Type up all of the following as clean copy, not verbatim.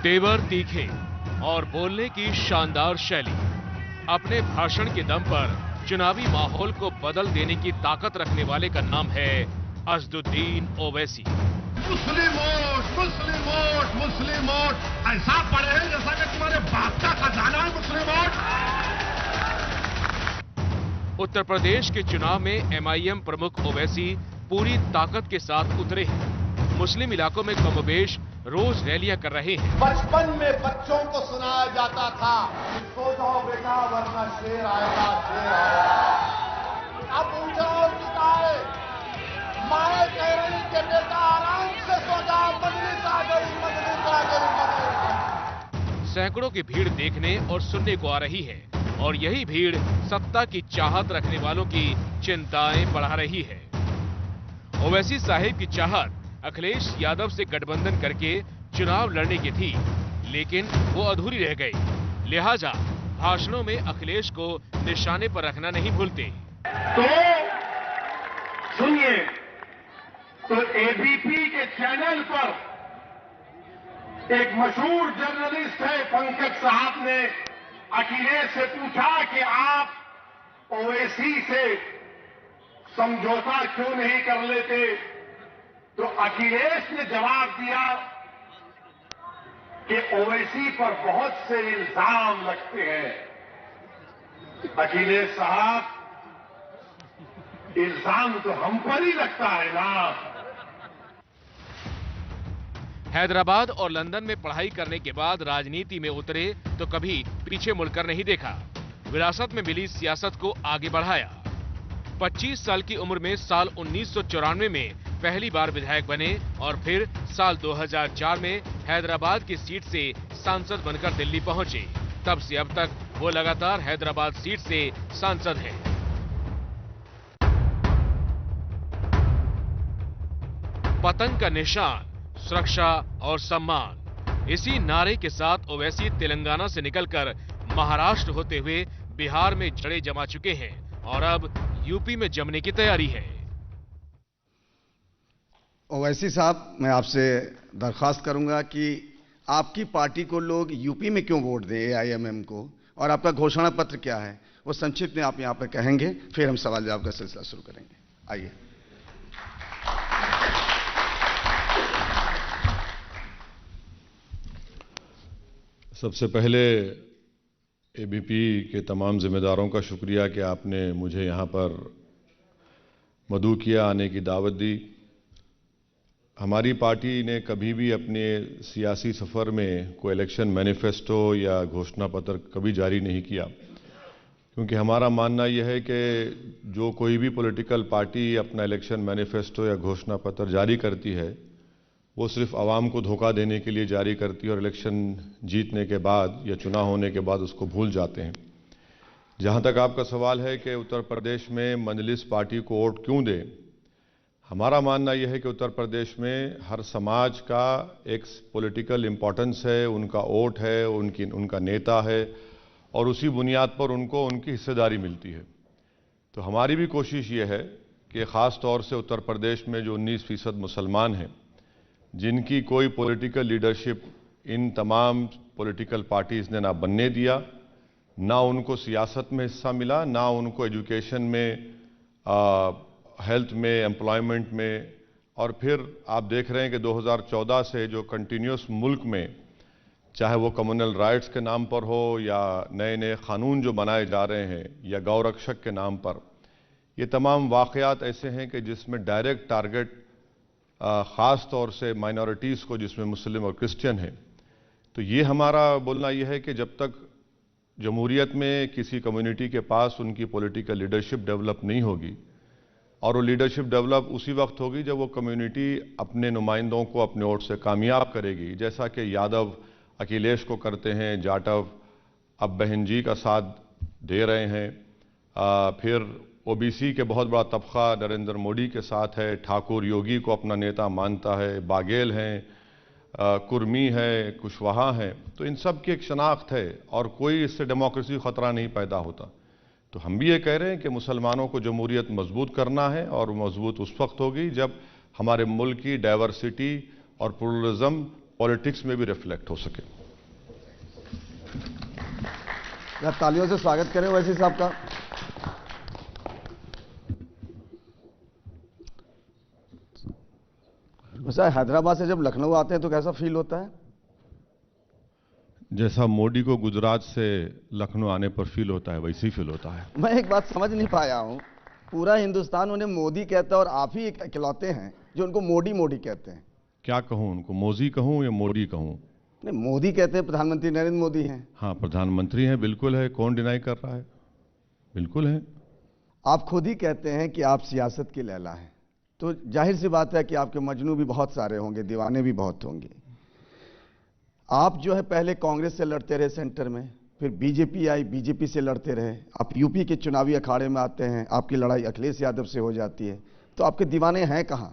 तेवर तीखे और बोलने की शानदार शैली, अपने भाषण के दम पर चुनावी माहौल को बदल देने की ताकत रखने वाले का नाम है असदुद्दीन ओवैसी। मुस्लिम वोट, मुस्लिम वोट, मुस्लिम वोट, ऐसा पड़े हैं जैसा कि तुम्हारे बाप का खजाना है मुस्लिम वोट। उत्तर प्रदेश के चुनाव में एमआईएम प्रमुख ओवैसी पूरी ताकत के साथ उतरे हैं। मुस्लिम इलाकों में कमोबेश रोज रैलियां कर रहे हैं। बचपन में बच्चों को सुनाया जाता था, सो जाओ बेटा वरना शेर आएगा, शेर आएगा। अब उल्टा और बिताए, माए कह रही कि बेटा आराम से सो जाओ, मजलिस आ गई, मजलिस आ गई, मजलिस आ गई। सैकड़ों की भीड़ देखने और सुनने को आ रही है और यही भीड़ सत्ता की चाहत रखने वालों की चिंताएं बढ़ा रही है। ओवैसी साहिब की चाहत अखिलेश यादव से गठबंधन करके चुनाव लड़ने की थी, लेकिन वो अधूरी रह गई। लिहाजा भाषणों में अखिलेश को निशाने पर रखना नहीं भूलते। तो सुनिए, तो एबीपी के चैनल पर एक मशहूर जर्नलिस्ट है पंकज साहब ने अखिलेश से पूछा कि आप ओवैसी से समझौता क्यों नहीं कर लेते, तो अखिलेश ने जवाब दिया कि ओवैसी पर बहुत से इल्जाम लगते हैं। अखिलेश साहब, इल्जाम तो हम पर ही लगता है ना। हैदराबाद और लंदन में पढ़ाई करने के बाद राजनीति में उतरे तो कभी पीछे मुड़कर नहीं देखा। विरासत में मिली सियासत को आगे बढ़ाया। 25 साल की उम्र में साल 1994 में पहली बार विधायक बने और फिर साल 2004 में हैदराबाद की सीट से सांसद बनकर दिल्ली पहुंचे। तब से अब तक वो लगातार हैदराबाद सीट से सांसद हैं। पतंग का निशान, सुरक्षा और सम्मान, इसी नारे के साथ ओवैसी तेलंगाना से निकलकर महाराष्ट्र होते हुए बिहार में जड़ें जमा चुके हैं और अब यूपी में जमने की तैयारी है। ओवैसी साहब, मैं आपसे दरख्वास्त करूंगा कि आपकी पार्टी को लोग यूपी में क्यों वोट दें, एआईएमएम को, और आपका घोषणा पत्र क्या है, वो संक्षिप्त में आप यहां पर कहेंगे, फिर हम सवाल जवाब का सिलसिला शुरू करेंगे। आइए। सबसे पहले एबीपी के तमाम जिम्मेदारों का शुक्रिया कि आपने मुझे यहाँ पर मदऊ किया, आने की दावत दी। हमारी पार्टी ने कभी भी अपने सियासी सफ़र में कोई इलेक्शन मैनिफेस्टो या घोषणा पत्र कभी जारी नहीं किया, क्योंकि हमारा मानना यह है कि जो कोई भी पॉलिटिकल पार्टी अपना इलेक्शन मैनिफेस्टो या घोषणा पत्र जारी करती है, वो सिर्फ आवाम को धोखा देने के लिए जारी करती है और इलेक्शन जीतने के बाद या चुनाव होने के बाद उसको भूल जाते हैं। जहाँ तक आपका सवाल है कि उत्तर प्रदेश में मजलिस पार्टी को वोट क्यों दें, हमारा मानना यह है कि उत्तर प्रदेश में हर समाज का एक पॉलिटिकल इम्पोर्टेंस है, उनका वोट है, उनका नेता है और उसी बुनियाद पर उनको उनकी हिस्सेदारी मिलती है। तो हमारी भी कोशिश ये है कि ख़ास तौर से उत्तर प्रदेश में जो 19% मुसलमान हैं, जिनकी कोई पॉलिटिकल लीडरशिप इन तमाम पॉलिटिकल पार्टीज़ ने ना बनने दिया, ना उनको सियासत में हिस्सा मिला, ना उनको एजुकेशन में, हेल्थ में, एम्प्लॉयमेंट में, और फिर आप देख रहे हैं कि 2014 से जो कंटिन्यूस मुल्क में, चाहे वो कम्युनल राइट्स के नाम पर हो या नए नए कानून जो बनाए जा रहे हैं या गौरक्षक के नाम पर, ये तमाम वाक़यात ऐसे हैं कि जिसमें डायरेक्ट टारगेट ख़ास तौर से माइनॉरिटीज़ को, जिसमें मुस्लिम और क्रिश्चियन हैं। तो ये हमारा बोलना यह है कि जब तक जमहूरियत में किसी कम्युनिटी के पास उनकी पॉलिटिकल लीडरशिप डेवलप नहीं होगी, और वो लीडरशिप डेवलप उसी वक्त होगी जब वो कम्युनिटी अपने नुमाइंदों को अपने वोट से कामयाब करेगी, जैसा कि यादव अखिलेश को करते हैं, जाटव अब बहन जी का साथ दे रहे हैं, फिर ओबीसी के बहुत बड़ा तबका नरेंद्र मोदी के साथ है, ठाकुर योगी को अपना नेता मानता है, बाघेल हैं, कुर्मी है, कुशवाहा हैं। तो इन सब की एक शनाख्त है और कोई इससे डेमोक्रेसी ख़तरा नहीं पैदा होता। तो हम भी ये कह रहे हैं कि मुसलमानों को जमहूरियत मजबूत करना है, और मजबूत उस वक्त होगी जब हमारे मुल्क की डाइवर्सिटी और प्लुरलिज्म पॉलिटिक्स में भी रिफ्लेक्ट हो सके। आप तालियों से स्वागत करें ओवैसी साहब का। वैसे हैदराबाद से जब लखनऊ आते हैं तो कैसा फील होता है? जैसा मोदी को गुजरात से लखनऊ आने पर फील होता है वैसे ही फील होता है। मैं एक बात समझ नहीं पाया हूं, पूरा हिंदुस्तान उन्हें मोदी कहता है और आप ही इकलौते हैं जो उनको मोदी मोदी कहते हैं। क्या कहूं, उनको मोदी कहूं या मोदी कहूं? नहीं, मोदी कहते हैं, प्रधानमंत्री नरेंद्र मोदी हैं। हाँ, प्रधानमंत्री हैं, बिल्कुल है, कौन डिनाई कर रहा है, बिल्कुल है। आप खुद ही कहते हैं कि आप सियासत की लैला हैं, तो जाहिर सी बात है कि आपके मजनू भी बहुत सारे होंगे, दीवाने भी बहुत होंगे। आप जो है पहले कांग्रेस से लड़ते रहे सेंटर में, फिर बीजेपी आई, बीजेपी से लड़ते रहे, आप यूपी के चुनावी अखाड़े में आते हैं, आपकी लड़ाई अखिलेश यादव से हो जाती है, तो आपके दीवाने हैं कहां?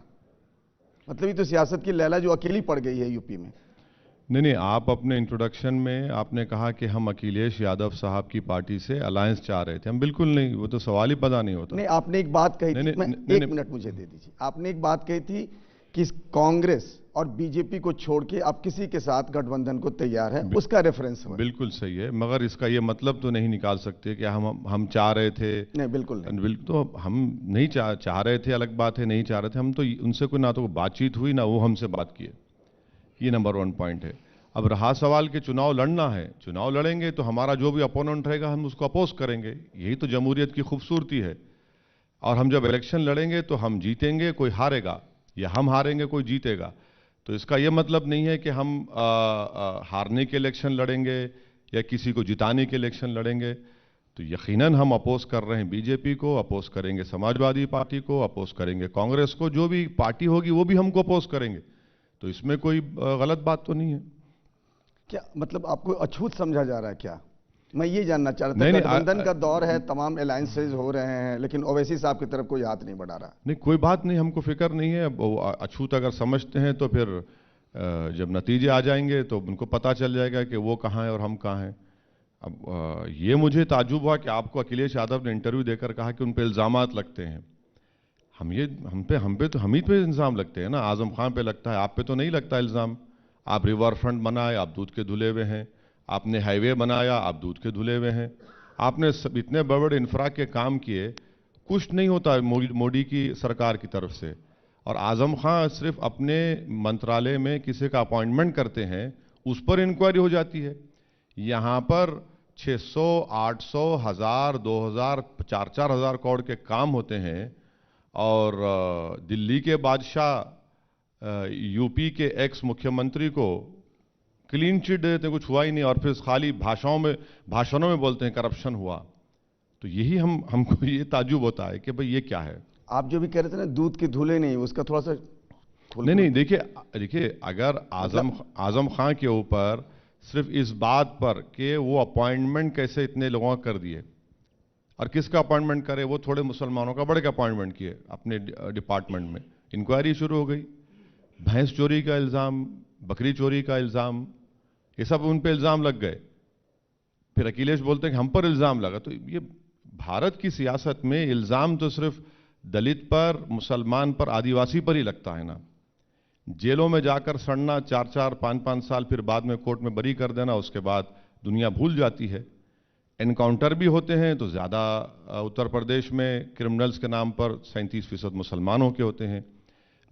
मतलब ये तो सियासत की लैला जो अकेली पड़ गई है यूपी में। नहीं, आप अपने इंट्रोडक्शन में आपने कहा कि हम अखिलेश यादव साहब की पार्टी से अलायंस चाह रहे थे। हम बिल्कुल नहीं, वो तो सवाल ही पैदा नहीं होता। नहीं, आपने एक बात कही थी, एक मिनट मुझे दे दीजिए। आपने एक बात कही थी कि कांग्रेस और बीजेपी को छोड़ के आप किसी के साथ गठबंधन को तैयार है, उसका रेफरेंस हो। बिल्कुल सही है, मगर इसका ये मतलब तो नहीं निकाल सकते कि हम चाह रहे थे। नहीं, बिल्कुल नहीं। तो हम नहीं चाह रहे थे, अलग बात है, नहीं चाह रहे थे हम, तो उनसे कोई ना तो बातचीत हुई ना वो हमसे बात किए। ये नंबर 1 पॉइंट है। अब रहा सवाल कि चुनाव लड़ना है, चुनाव लड़ेंगे तो हमारा जो भी अपोनेंट रहेगा हम उसको अपोज करेंगे, यही तो जमहूरियत की खूबसूरती है। और हम जब इलेक्शन लड़ेंगे तो हम जीतेंगे, कोई हारेगा, या हम हारेंगे, कोई जीतेगा। तो इसका यह मतलब नहीं है कि हम हारने के इलेक्शन लड़ेंगे या किसी को जिताने के इलेक्शन लड़ेंगे। तो यकीनन हम अपोज कर रहे हैं बीजेपी को, अपोज करेंगे समाजवादी पार्टी को, अपोज करेंगे कांग्रेस को, जो भी पार्टी होगी वो भी हमको अपोज करेंगे। तो इसमें कोई गलत बात तो नहीं है। क्या मतलब आपको अछूत समझा जा रहा है क्या? मैं ये जानना चाह रहा था। गठबंधन का दौर है, तमाम अलायंसेज हो रहे हैं, लेकिन ओवैसी साहब की तरफ कोई हाथ नहीं बढ़ा रहा। नहीं, कोई बात नहीं, हमको फिक्र नहीं है। अछूत अगर समझते हैं तो फिर जब नतीजे आ जाएंगे तो उनको पता चल जाएगा कि वो कहाँ हैं और हम कहाँ हैं। अब ये मुझे ताज्जुब हुआ कि आपको अखिलेश यादव ने इंटरव्यू देकर कहा कि उन पर इल्ज़ामात लगते हैं। हम ही पे इल्ज़ाम लगते हैं ना, आजम खान पे लगता है, आप पे तो नहीं लगता इल्ज़ाम। आप रिवर फ्रंट बनाए, आप दूध के धुले हुए हैं। आपने हाईवे बनाया, आप दूध के धुले हुए हैं। आपने इतने बड़े बड़े इंफ्रा के काम किए, कुछ नहीं होता मोदी की सरकार की तरफ से। और आजम खान सिर्फ अपने मंत्रालय में किसी का अपॉइंटमेंट करते हैं, उस पर इंक्वायरी हो जाती है। यहाँ पर 600, 800, 1000, 2000, 4-4 हज़ार करोड़ के काम होते हैं। और दिल्ली के बादशाह यूपी के एक्स मुख्यमंत्री को क्लीन चिट देते, कुछ हुआ ही नहीं, और फिर खाली भाषणों में बोलते हैं करप्शन हुआ। तो यही हमको ये ताज्जुब होता है कि भाई ये क्या है। आप जो भी कह रहे थे ना दूध के धुले नहीं, उसका थोड़ा सा नहीं, देखिए अगर आजम खान के ऊपर सिर्फ इस बात पर कि वो अपॉइंटमेंट कैसे इतने लोगों का कर दिए, और किसका अपॉइंटमेंट करे, वो थोड़े मुसलमानों का बड़े का अपॉइंटमेंट किए अपने डिपार्टमेंट में, इंक्वायरी शुरू हो गई। भैंस चोरी का इल्ज़ाम, बकरी चोरी का इल्ज़ाम, ये सब उन पे इल्ज़ाम लग गए। फिर अखिलेश बोलते हैं कि हम पर इल्ज़ाम लगा। तो ये भारत की सियासत में इल्ज़ाम तो सिर्फ दलित पर, मुसलमान पर, आदिवासी पर ही लगता है ना। जेलों में जाकर सड़ना 4-4, 5-5 साल, फिर बाद में कोर्ट में बरी कर देना, उसके बाद दुनिया भूल जाती है। एनकाउंटर भी होते हैं तो ज़्यादा उत्तर प्रदेश में क्रिमिनल्स के नाम पर 37% मुसलमानों के होते हैं।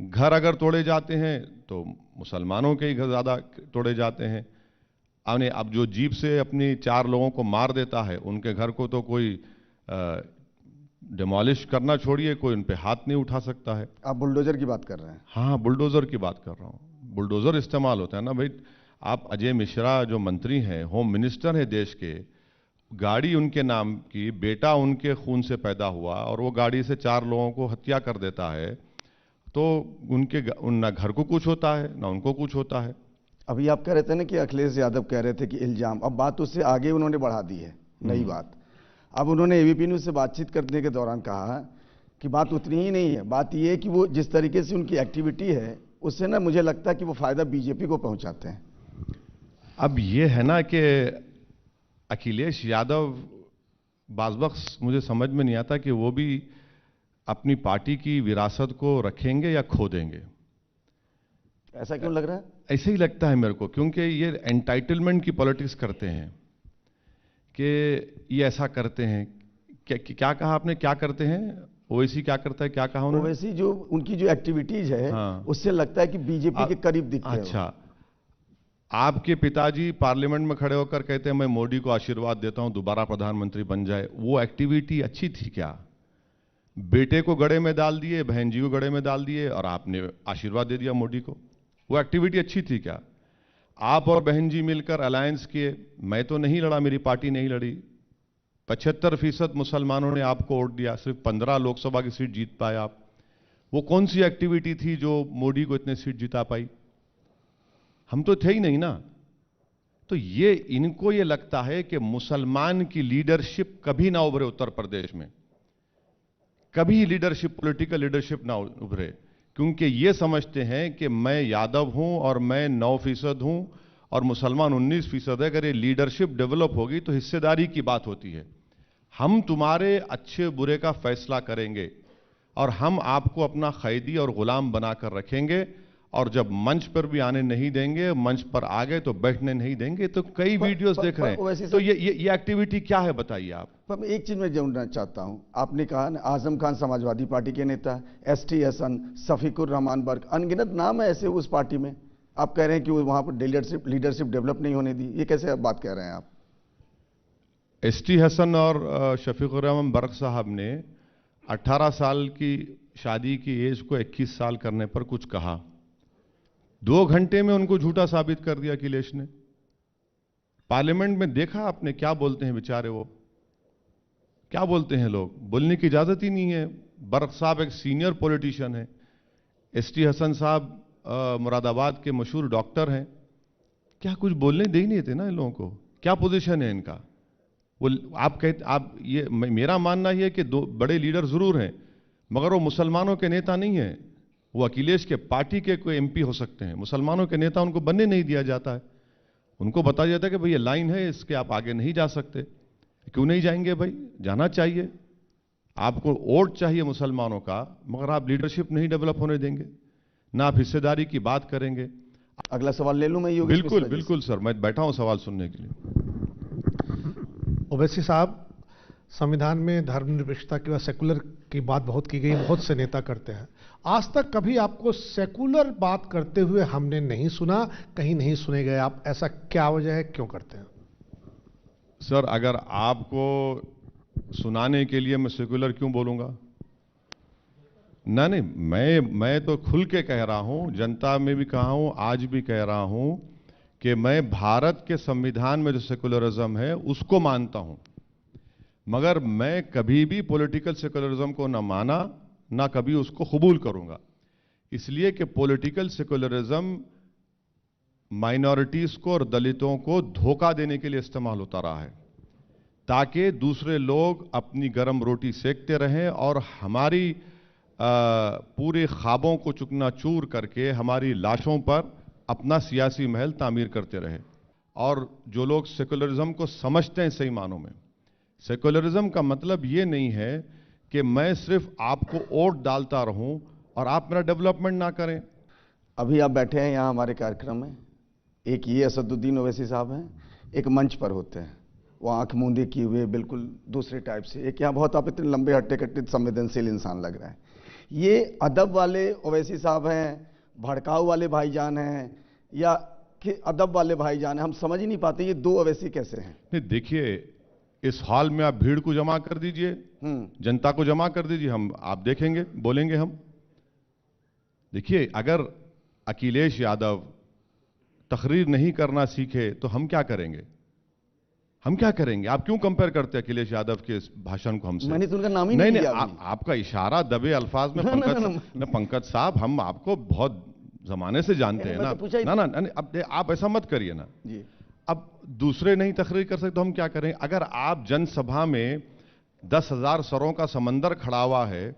घर अगर तोड़े जाते हैं तो मुसलमानों के ही घर ज़्यादा तोड़े जाते हैं। अब जो जीप से अपनी 4 लोगों को मार देता है, उनके घर को तो कोई डिमोलिश करना छोड़िए, कोई उन पे हाथ नहीं उठा सकता है। आप बुलडोजर की बात कर रहे हैं? हाँ, बुलडोजर की बात कर रहा हूँ। बुलडोजर इस्तेमाल होता है ना भाई। आप अजय मिश्रा जो मंत्री हैं, होम मिनिस्टर हैं देश के, गाड़ी उनके नाम की, बेटा उनके खून से पैदा हुआ, और वो गाड़ी से 4 लोगों को हत्या कर देता है, तो ना घर को कुछ होता है ना उनको कुछ होता है। अभी आप कह रहे थे ना कि अखिलेश यादव कह रहे थे कि इल्जाम, अब बात उससे आगे उन्होंने बढ़ा दी है, नई बात। अब उन्होंने एबीपी न्यूज से बातचीत करने के दौरान कहा कि बात उतनी ही नहीं है, बात यह है कि वो जिस तरीके से उनकी एक्टिविटी है, उससे ना मुझे लगता है कि वो फायदा बीजेपी को पहुंचाते हैं। अब ये है ना कि अखिलेश यादव बाज़बख्श मुझे समझ में नहीं आता कि वो भी अपनी पार्टी की विरासत को रखेंगे या खो देंगे। ऐसा क्यों लग रहा है? ऐसे ही लगता है मेरे को, क्योंकि ये एंटाइटलमेंट की पॉलिटिक्स करते हैं कि ये ऐसा करते हैं। क्या कहा आपने, क्या करते हैं? ओवैसी क्या करता है, क्या कहा उन्होंने? ओवैसी जो उनकी जो एक्टिविटीज है, हाँ। उससे लगता है कि बीजेपी के करीब दिखते हैं। अच्छा, आपके पिताजी पार्लियामेंट में खड़े होकर कहते हैं मैं मोदी को आशीर्वाद देता हूं दोबारा प्रधानमंत्री बन जाए, वो एक्टिविटी अच्छी थी क्या? बेटे को गड़े में डाल दिए, बहन जी को गड़े में डाल दिए और आपने आशीर्वाद दे दिया मोदी को। वो एक्टिविटी अच्छी थी क्या? आप और बहन जी मिलकर अलायंस किए, मैं तो नहीं लड़ा, मेरी पार्टी नहीं लड़ी। 75% मुसलमानों ने आपको वोट दिया, सिर्फ 15 लोकसभा की सीट जीत पाए आप। वो कौन सी एक्टिविटी थी जो मोदी को इतने सीट जिता पाई? हम तो थे ही नहीं ना। तो ये इनको ये लगता है कि मुसलमान की लीडरशिप कभी ना उभरे उत्तर प्रदेश में, कभी लीडरशिप, पॉलिटिकल लीडरशिप ना उभरे, क्योंकि ये समझते हैं कि मैं यादव हूं और मैं 9% हूं और मुसलमान 19% है। अगर ये लीडरशिप डेवलप होगी तो हिस्सेदारी की बात होती है। हम तुम्हारे अच्छे बुरे का फैसला करेंगे और हम आपको अपना कैदी और गुलाम बनाकर रखेंगे, और जब मंच पर भी आने नहीं देंगे, मंच पर आ गए तो बैठने नहीं देंगे। तो कई वीडियोस देख रहे हैं। तो ये एक्टिविटी क्या है बताइए आप? पर मैं एक चीज में जानना चाहता हूं, आपने कहा ना आजम खान समाजवादी पार्टी के नेता, एसटी हसन, शफीकुर रहमान बर्क, अनगिनत नाम है ऐसे उस पार्टी में, आप कह रहे हैं कि वहां पर लीडरशिप डेवलप नहीं होने दी, ये कैसे आप बात कह रहे हैं आप? एसटी हसन और शफीकुर रहमान बर्क साहब ने 18 साल की शादी की एज को 21 साल करने पर कुछ कहा, 2 घंटे में उनको झूठा साबित कर दिया अखिलेश ने। पार्लियामेंट में देखा आपने क्या बोलते हैं बेचारे, वो क्या बोलते हैं, लोग बोलने की इजाजत ही नहीं है। बर्क साहब एक सीनियर पॉलिटिशियन है, एसटी हसन साहब मुरादाबाद के मशहूर डॉक्टर हैं, क्या कुछ बोलने दे ही नहीं थे ना इन लोगों को? क्या पोजीशन है इनका? वो आप कहते, आप ये मेरा मानना यह है कि 2 बड़े लीडर जरूर हैं, मगर वो मुसलमानों के नेता नहीं है। वो अखिलेश के पार्टी के कोई एमपी हो सकते हैं, मुसलमानों के नेता उनको बनने नहीं दिया जाता है। उनको बताया जाता है कि भाई ये लाइन है, इसके आप आगे नहीं जा सकते। क्यों नहीं जाएंगे भाई? जाना चाहिए। आपको वोट चाहिए मुसलमानों का, मगर आप लीडरशिप नहीं डेवलप होने देंगे, ना आप हिस्सेदारी की बात करेंगे। अगला सवाल ले लूं मैं? योगेश बिल्कुल मिश्रा जी से। बिल्कुल सर, मैं बैठा हूं सवाल सुनने के लिए। ओवैसी साहब, संविधान में धर्मनिरपेक्षता की व सेकुलर की बात बहुत की गई, बहुत से नेता करते हैं। आज तक कभी आपको सेकुलर बात करते हुए हमने नहीं सुना, कहीं नहीं सुने गए आप, ऐसा क्या वजह है, क्यों करते हैं? सर, अगर आपको सुनाने के लिए मैं सेकुलर क्यों बोलूंगा? ना नहीं, मैं तो खुल के कह रहा हूं, जनता में भी कहा हूं, आज भी कह रहा हूं कि मैं भारत के संविधान में जो सेकुलरिज्म है उसको मानता हूं, मगर मैं कभी भी पॉलिटिकल सेकुलरिज्म को ना माना, ना कभी उसको कबूल करूंगा। इसलिए कि पॉलिटिकल सेकुलरिज्म माइनॉरिटीज को और दलितों को धोखा देने के लिए इस्तेमाल होता रहा है, ताकि दूसरे लोग अपनी गर्म रोटी सेकते रहें और हमारी पूरे ख्वाबों को चुकनाचूर करके हमारी लाशों पर अपना सियासी महल तामीर करते रहे। और जो लोग सेकुलरिज्म को समझते हैं सही मानों में, सेकुलरिज्म का मतलब ये नहीं है कि मैं सिर्फ आपको वोट डालता रहूं और आप मेरा डेवलपमेंट ना करें। अभी आप बैठे हैं यहाँ हमारे कार्यक्रम में, एक ये असदुद्दीन ओवैसी साहब हैं, एक मंच पर होते हैं, वो आंख मूंदे किए हुए बिल्कुल दूसरे टाइप से, एक यहाँ बहुत आप इतने लंबे हट्टे कट्टे संवेदनशील इंसान लग रहा है। ये अदब वाले ओवैसी साहब हैं, भड़काऊ वाले भाईजान हैं, या कि अदब वाले भाईजान हैं? हम समझ ही नहीं पाते ये 2 ओवैसी कैसे हैं। नहीं, देखिए, इस हॉल में आप भीड़ को जमा कर दीजिए, जनता को जमा कर दीजिए, हम आप देखेंगे, बोलेंगे हम। देखिए, अगर अखिलेश यादव तकरीर नहीं करना सीखे तो हम क्या करेंगे? हम क्या करेंगे? आप क्यों कंपेयर करते हैं अखिलेश यादव के इस भाषण को हमसे? मैंने तो उनका नाम ही नहीं लिया अभी। आपका इशारा दबे अल्फाज में पंकज साहब, हम आपको बहुत जमाने से जानते हैं ना। ना, अब आप ऐसा मत करिए ना जी। अब दूसरे नहीं तकरीर कर सकते तो हम क्या करें? अगर आप जनसभा में 10,000 सरों का समंदर खड़ा हुआ है,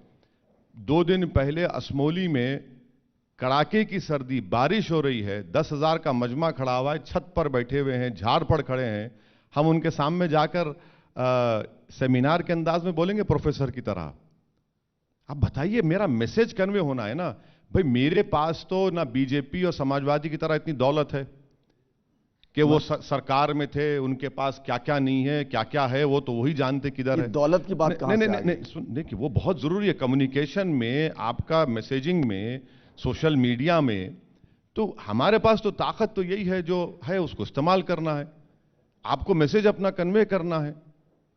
2 दिन पहले असमोली में कड़ाके की सर्दी, बारिश हो रही है, 10,000 का मजमा खड़ा हुआ है, छत पर बैठे हुए हैं, झाड़ पड़ खड़े हैं, हम उनके सामने जाकर सेमिनार के अंदाज में बोलेंगे प्रोफेसर की तरह? आप बताइए, मेरा मैसेज कन्वे होना है ना भाई। मेरे पास तो ना बीजेपी और समाजवादी की तरह इतनी दौलत है कि वो सरकार में थे, उनके पास क्या क्या नहीं है, क्या क्या है, वो तो वही जानते किधर है। दौलत की बात कहां से आ गई? नहीं, देखिए वो बहुत जरूरी है कम्युनिकेशन में, आपका मैसेजिंग में, सोशल मीडिया में। तो हमारे पास तो ताकत तो यही है जो है, उसको इस्तेमाल करना है। आपको मैसेज अपना कन्वे करना है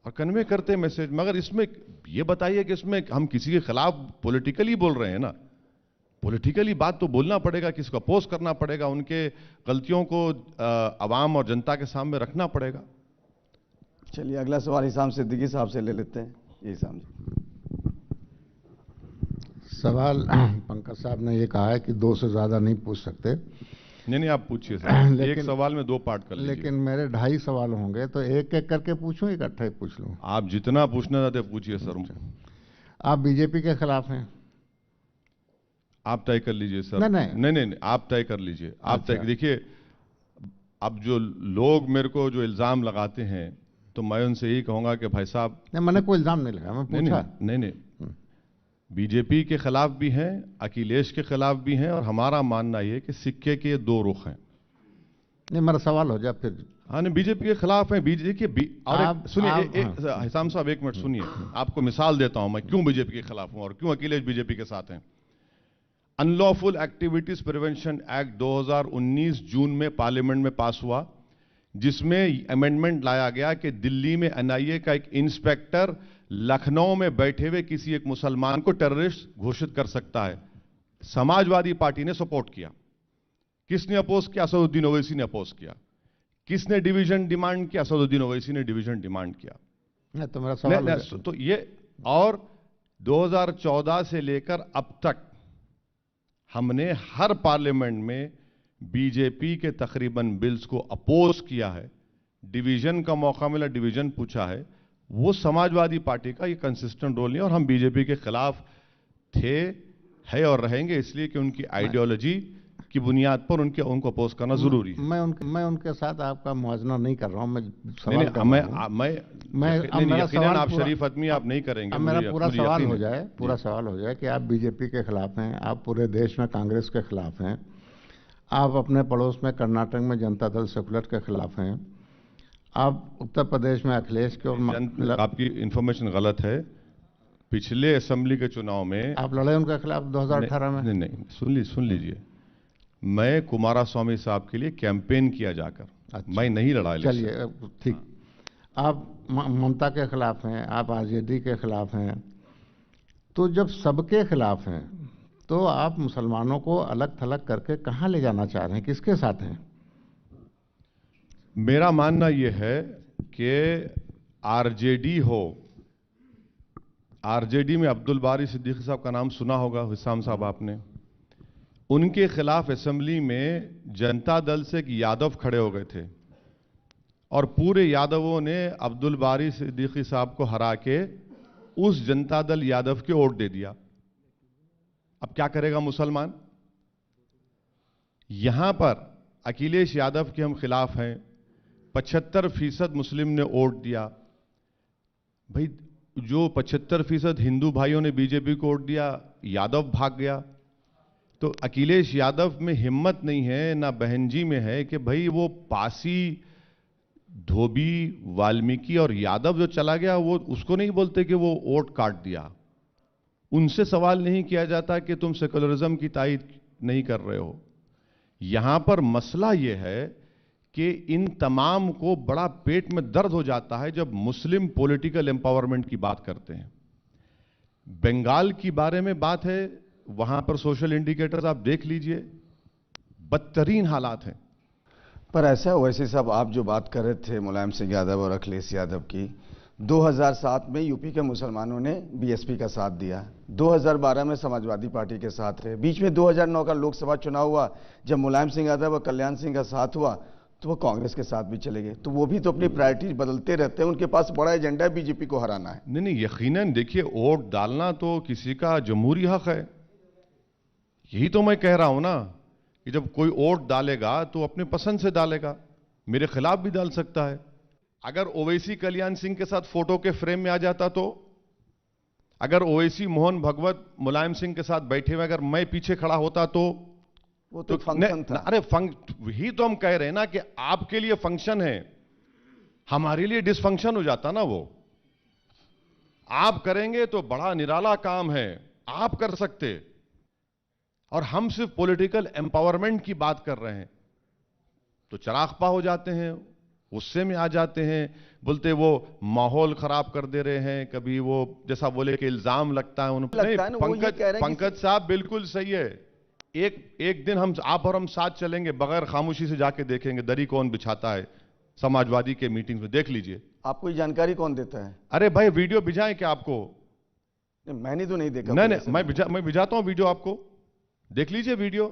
और कन्वे करते हैं मैसेज। मगर इसमें ये बताइए कि इसमें हम किसी के खिलाफ पॉलिटिकली बोल रहे हैं ना, पॉलिटिकली बात तो बोलना पड़ेगा, किसी को अपोज करना पड़ेगा, उनके गलतियों को अवाम और जनता के सामने रखना पड़ेगा। चलिए अगला सवाल हिसाम सिद्दीकी साहब से ले लेते हैं। ये हिसाम जी। सवाल पंकज साहब ने ये कहा है कि 2 से ज्यादा नहीं पूछ सकते। नहीं, आप पूछिए सर। एक सवाल में 2 पार्ट कर लीजिए। लेकिन मेरे 2.5 सवाल होंगे, तो एक एक करके पूछूं, इकट्ठा ही पूछ लूं? आप जितना पूछना चाहते पूछिए सर। आप बीजेपी के खिलाफ हैं? आप तय कर लीजिए सर। नहीं, आप तय कर लीजिए। आप तय देखिए, अब जो लोग मेरे को जो इल्जाम लगाते हैं, तो मैं उनसे यही कहूंगा कि भाई साहब, मैंने कोई इल्जाम नहीं लगाया, मैं पूछा। नहीं, बीजेपी के खिलाफ भी हैं, अखिलेश के खिलाफ भी हैं, और हमारा मानना यह कि सिक्के के 2 रुख हैं। नहीं, मेरा सवाल हो जाए फिर। हाँ, नहीं, बीजेपी के खिलाफ है। बीजेपी और सुनिए हिसाम साहब, एक मिनट सुनिए। आपको मिसाल देता हूं मैं क्यों बीजेपी के खिलाफ हूं और क्यों अखिलेश बीजेपी के साथ हैं। अनलॉफुल एक्टिविटीज प्रिवेंशन एक्ट 2019 जून में पार्लियामेंट में पास हुआ, जिसमें अमेंडमेंट लाया गया कि दिल्ली में एनआईए का एक इंस्पेक्टर लखनऊ में बैठे हुए किसी एक मुसलमान को टेररिस्ट घोषित कर सकता है। समाजवादी पार्टी ने सपोर्ट किया। किसने अपोज किया? असदुद्दीन ओवैसी ने अपोज किया। किसने डिवीजन डिमांड किया? असदुद्दीन ओवैसी ने डिवीजन डिमांड किया। तो मेरा सवाल तो ये, और 2014 से लेकर अब तक हमने हर पार्लियामेंट में बीजेपी के तकरीबन बिल्स को अपोज किया है। डिवीजन का मौका मिला, डिवीजन पूछा है। वो समाजवादी पार्टी का ये कंसिस्टेंट रोल नहीं है, और हम बीजेपी के खिलाफ थे, है और रहेंगे, इसलिए कि उनकी आइडियोलॉजी की बुनियाद पर उनको अपोज करना जरूरी है। मैं उनके साथ आपका मुआवजा नहीं कर रहा हूं। यकीनन आप शरीफ आदमी, आप नहीं करेंगे। मेरा पूरा सवाल हो जाए कि आप बीजेपी के खिलाफ हैं, आप पूरे देश में कांग्रेस के खिलाफ हैं, आप अपने पड़ोस में कर्नाटक में जनता दल सेकुलर के खिलाफ हैं, आप उत्तर प्रदेश में अखिलेश के और आपकी इंफॉर्मेशन गलत है। पिछले असेंबली के चुनाव में आप लड़े उनके खिलाफ 2018 में। नहीं, सुन लीजिए। मैं कुमारस्वामी साहब के लिए कैंपेन किया जाकर। अच्छा, मैं नहीं लड़ा। चलिए ठीक। आप ममता के खिलाफ हैं, आप आरजेडी के खिलाफ हैं, तो जब सबके खिलाफ हैं तो आप मुसलमानों को अलग थलग करके कहां ले जाना चाह रहे हैं, किसके साथ हैं? मेरा मानना यह है कि आरजेडी हो, आरजेडी में अब्दुल बारी सिद्दीकी साहब का नाम सुना होगा, हिसाम साहब आपने, उनके खिलाफ असेंबली में जनता दल से एक यादव खड़े हो गए थे और पूरे यादवों ने अब्दुल बारी सिद्दीकी साहब को हरा के उस जनता दल यादव के वोट दे दिया। अब क्या करेगा मुसलमान? यहां पर अखिलेश यादव के हम खिलाफ हैं, 75% मुस्लिम ने वोट दिया। भाई, जो 75% हिंदू भाइयों ने बीजेपी को वोट दिया, यादव भाग गया। तो अखिलेश यादव में हिम्मत नहीं है, ना बहन जी में है कि भाई वो पासी, धोबी, वाल्मीकि और यादव जो चला गया, वो उसको नहीं बोलते कि वो वोट काट दिया। उनसे सवाल नहीं किया जाता कि तुम सेकुलरिज्म की तायद नहीं कर रहे हो। यहां पर मसला यह है कि इन तमाम को बड़ा पेट में दर्द हो जाता है जब मुस्लिम पॉलिटिकल एम्पावरमेंट की बात करते हैं। बंगाल की बारे में बात है, वहां पर सोशल इंडिकेटर्स आप देख लीजिए, बदतरीन हालात हैं। पर ऐसा वैसे साहब, आप जो बात कर रहे थे मुलायम सिंह यादव और अखिलेश यादव की, 2007 में यूपी के मुसलमानों ने बीएसपी का साथ दिया, 2012 में समाजवादी पार्टी के साथ रहे, बीच में 2009 का लोकसभा चुनाव हुआ, जब मुलायम सिंह यादव और कल्याण सिंह का साथ हुआ तो वो कांग्रेस के साथ भी चले गए। तो वो भी तो अपनी प्रायोरिटीज बदलते रहते हैं, उनके पास बड़ा एजेंडा है बीजेपी को हराना है। नहीं, यकीनन देखिए, वोट डालना तो किसी का जमहूरी हक है। यही तो मैं कह रहा हूं ना कि जब कोई वोट डालेगा तो अपने पसंद से डालेगा, मेरे खिलाफ भी डाल सकता है। अगर ओवैसी कल्याण सिंह के साथ फोटो के फ्रेम में आ जाता, तो अगर ओवैसी मोहन भगवत मुलायम सिंह के साथ बैठे हुए अगर मैं पीछे खड़ा होता, तो वो तो फंक्शन था। अरे ही तो हम कह रहे हैं ना कि आपके लिए फंक्शन है, हमारे लिए डिसफंक्शन हो जाता ना। वो आप करेंगे तो बड़ा निराला काम है, आप कर सकते, और हम सिर्फ पॉलिटिकल एम्पावरमेंट की बात कर रहे हैं तो चरागपा हो जाते हैं, गुस्से में आ जाते हैं, बोलते वो माहौल खराब कर दे रहे हैं, कभी वो जैसा बोले कि इल्जाम लगता है उन पर। पंकज साहब बिल्कुल सही है। एक दिन आप और हम साथ चलेंगे, बगैर खामोशी से जाके देखेंगे दरी कौन बिछाता है समाजवादी के मीटिंग में, देख लीजिए। आपको ये जानकारी कौन देता है? अरे भाई वीडियो भिजाएं क्या आपको? मैंने तो नहीं देखा। नहीं, मैं भिजाता हूं वीडियो, आपको देख लीजिए वीडियो।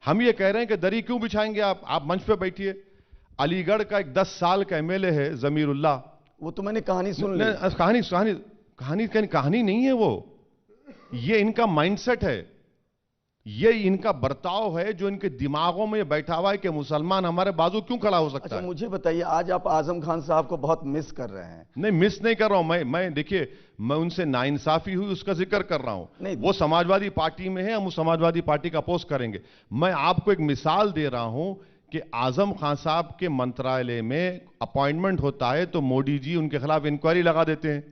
हम ये कह रहे हैं कि दरी क्यों बिछाएंगे आप मंच पे बैठिए। अलीगढ़ का एक 10 साल का एमएलए है जमीरुल्लाह, वो तो मैंने कहानी सुन ली। कहानी नहीं है वो, ये इनका माइंडसेट है, ये इनका बर्ताव है जो इनके दिमागों में बैठा हुआ है कि मुसलमान हमारे बाजू क्यों खड़ा हो सकता है। मुझे बताइए, आज आप आजम खान साहब को बहुत मिस कर रहे हैं। नहीं, मिस नहीं कर रहा हूं मैं देखिए, मैं उनसे नाइंसाफी हुई उसका जिक्र कर रहा हूं। वो समाजवादी पार्टी में है, हम उस समाजवादी पार्टी का अपोज करेंगे। मैं आपको एक मिसाल दे रहा हूं कि आजम खान साहब के मंत्रालय में अपॉइंटमेंट होता है तो मोदी जी उनके खिलाफ इंक्वायरी लगा देते हैं,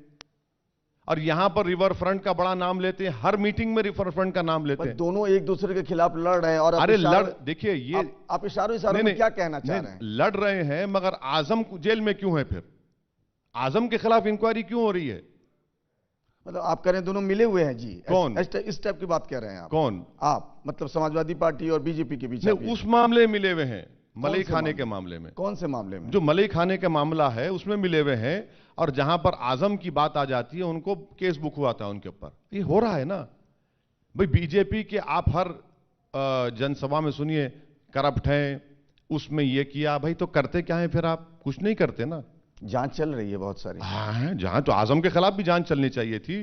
और यहां पर रिवर फ्रंट का बड़ा नाम लेते हैं, हर मीटिंग में रिवर फ्रंट का नाम लेते हैं। दोनों एक दूसरे के खिलाफ लड़ रहे हैं। और अरे देखिए, ये आप इशारों में क्या कहना चाह रहे हैं? लड़ रहे हैं, मगर आजम जेल में क्यों है? फिर आजम के खिलाफ इंक्वायरी क्यों हो रही है? मतलब आप कह रहे हैं दोनों मिले हुए हैं जी? कौन इस टाइप की बात कह रहे हैं आप? कौन? आप मतलब समाजवादी पार्टी और बीजेपी के बीच? उस मामले में मिले हुए हैं, मलई खाने के मामले में। कौन से मामले में? जो मलई खाने का मामला है उसमें मिले हुए हैं, और जहां पर आजम की बात आ जाती है उनको केस बुक हुआ था उनके ऊपर। ये हो रहा है ना भाई। बीजेपी के आप हर जनसभा में सुनिए करप्ट हैं, उसमें ये किया, भाई तो करते क्या है फिर? आप कुछ नहीं करते ना। जांच चल रही है बहुत सारी। हाँ, जांच तो आजम के खिलाफ भी जांच चलनी चाहिए थी।